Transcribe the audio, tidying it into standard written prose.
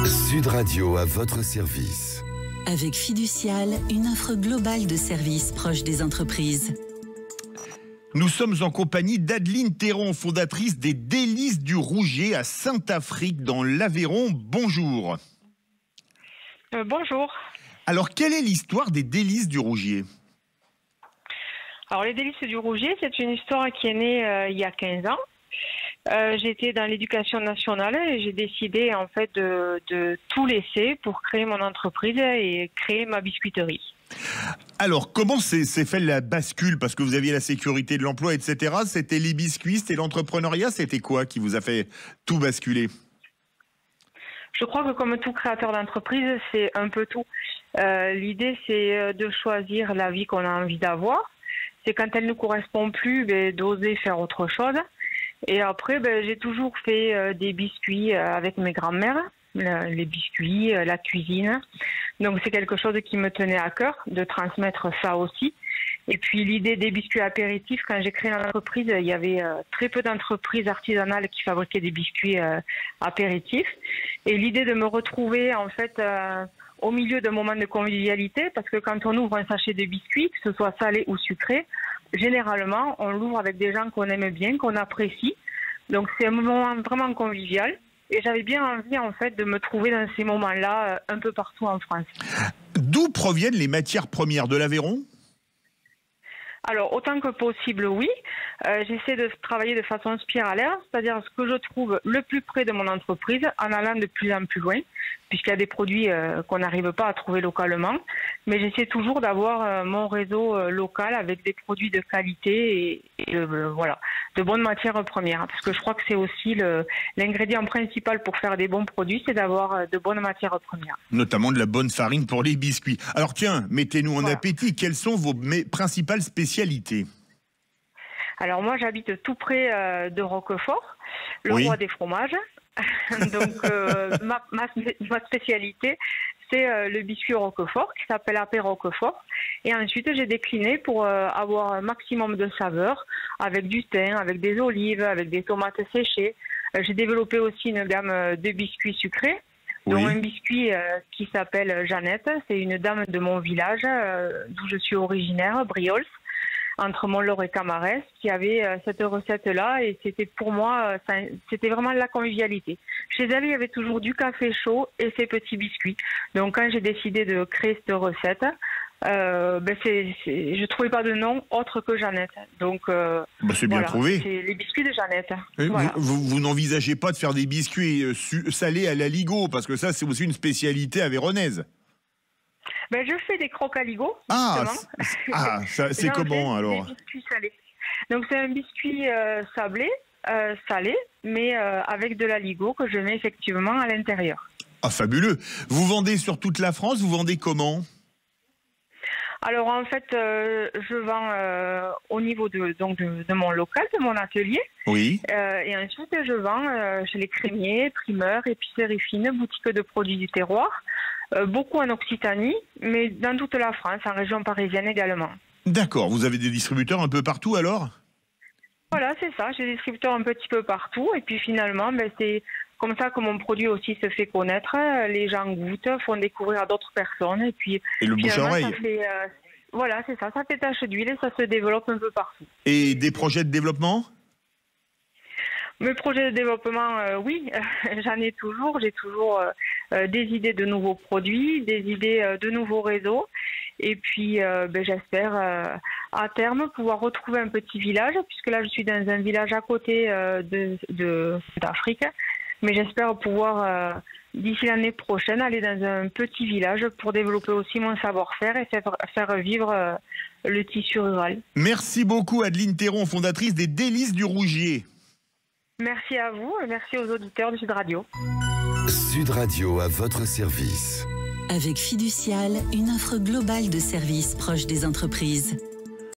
Sud Radio à votre service. Avec Fiducial, une offre globale de services proches des entreprises. Nous sommes en compagnie d'Adeline Théron, fondatrice des Délices du Rougier à Saint-Affrique dans l'Aveyron. Bonjour. Bonjour. Alors, quelle est l'histoire des Délices du Rougier ? Alors, les Délices du Rougier, c'est une histoire qui est née il y a 15 ans. J'étais dans l'éducation nationale et j'ai décidé en fait de tout laisser pour créer mon entreprise et créer ma biscuiterie. Alors, comment s'est fait la bascule ? Parce que vous aviez la sécurité de l'emploi, etc. C'était les biscuits, c'était l'entrepreneuriat, c'était quoi qui vous a fait tout basculer ? Je crois que comme tout créateur d'entreprise, c'est un peu tout. L'idée, c'est de choisir la vie qu'on a envie d'avoir. C'est quand elle ne nous correspond plus, d'oser faire autre chose. Et après, j'ai toujours fait des biscuits avec mes grands-mères, les biscuits, la cuisine. Donc c'est quelque chose qui me tenait à cœur, de transmettre ça aussi. Et puis l'idée des biscuits apéritifs, quand j'ai créé l'entreprise, il y avait très peu d'entreprises artisanales qui fabriquaient des biscuits apéritifs. Et l'idée de me retrouver en fait au milieu d'un moment de convivialité, parce que quand on ouvre un sachet de biscuits, que ce soit salé ou sucré, généralement, on l'ouvre avec des gens qu'on aime bien, qu'on apprécie. Donc, c'est un moment vraiment convivial. Et j'avais bien envie, en fait, de me trouver dans ces moments-là un peu partout en France. D'où proviennent les matières premières ? De l'Aveyron ? Alors, autant que possible, oui. J'essaie de travailler de façon spiralaire, c'est-à-dire ce que je trouve le plus près de mon entreprise, en allant de plus en plus loin, puisqu'il y a des produits qu'on n'arrive pas à trouver localement. Mais j'essaie toujours d'avoir mon réseau local avec des produits de qualité et de bonnes matières premières. Parce que je crois que c'est aussi l'ingrédient principal pour faire des bons produits, c'est d'avoir de bonnes matières premières. Notamment de la bonne farine pour les biscuits. Alors tiens, mettez-nous en appétit. Quelles sont vos principales spécialités ? Alors moi, j'habite tout près de Roquefort, le roi des fromages. Donc ma spécialité, c'est le biscuit Roquefort qui s'appelle Apé Roquefort. Et ensuite, j'ai décliné pour avoir un maximum de saveurs avec du thym, avec des olives, avec des tomates séchées. J'ai développé aussi une gamme de biscuits sucrés, dont un biscuit qui s'appelle Jeannette. C'est une dame de mon village, d'où je suis originaire, Briols, entre Montlaur et Camarès, qui avait cette recette-là, et c'était pour moi, c'était vraiment la convivialité. Chez elle, il y avait toujours du café chaud et ses petits biscuits. Donc quand j'ai décidé de créer cette recette, je ne trouvais pas de nom autre que Jeannette. Donc c'est bien trouvé. C'est les biscuits de Jeannette. Voilà. Vous n'envisagez pas de faire des biscuits salés à l'aligot, parce que ça, c'est aussi une spécialité aveyronnaise. Je fais des crocs aligot. C'est comment alors ? Des biscuits salés. Donc c'est un biscuit salé, mais avec de l'aligot que je mets effectivement à l'intérieur. Ah, fabuleux. Vous vendez sur toute la France, vous vendez comment ? Alors en fait, je vends au niveau de mon local, de mon atelier. Oui. Et ensuite, je vends chez les crémiers, primeurs, épiceries fines, boutiques de produits du terroir. Beaucoup en Occitanie, mais dans toute la France, en région parisienne également. D'accord. Vous avez des distributeurs un peu partout alors ? Voilà, c'est ça. J'ai des distributeurs un petit peu partout. Et puis finalement, c'est comme ça que mon produit aussi se fait connaître. Les gens goûtent, font découvrir à d'autres personnes. Et puis le bouche-à-oreille. Voilà, c'est ça. Ça fait tache d'huile et ça se développe un peu partout. Et des projets de développement ? Mes projets de développement, oui, j'en ai toujours. J'ai toujours des idées de nouveaux produits, des idées de nouveaux réseaux. Et puis, j'espère à terme pouvoir retrouver un petit village, puisque là, je suis dans un village à côté d'Afrique. Mais j'espère pouvoir, d'ici l'année prochaine, aller dans un petit village pour développer aussi mon savoir-faire et faire vivre le tissu rural. Merci beaucoup, Adeline Théron, fondatrice des Délices du Rougier. Merci à vous et merci aux auditeurs de Sud Radio. Sud Radio à votre service. Avec Fiducial, une offre globale de services proches des entreprises.